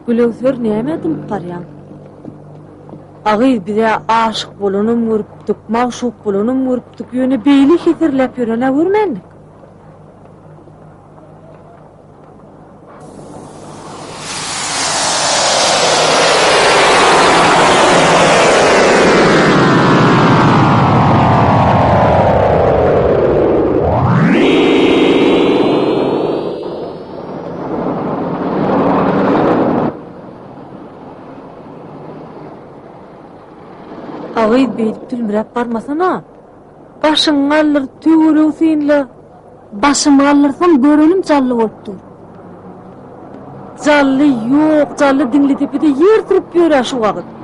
Gülösör nämedim qaryan? Agy bize aşyk bolanym görüpdik, maşuk bolanym görüpdik, ýöne beýli hetirläp ýörene görmendik. Agy beýip tülmürep barmasana. Başyň alır, tüwürüň synly. Başymy alyrsam görelim jally bolupdy. Jally ýok, jally diňli tepede ýer turup ýörer şu wagt.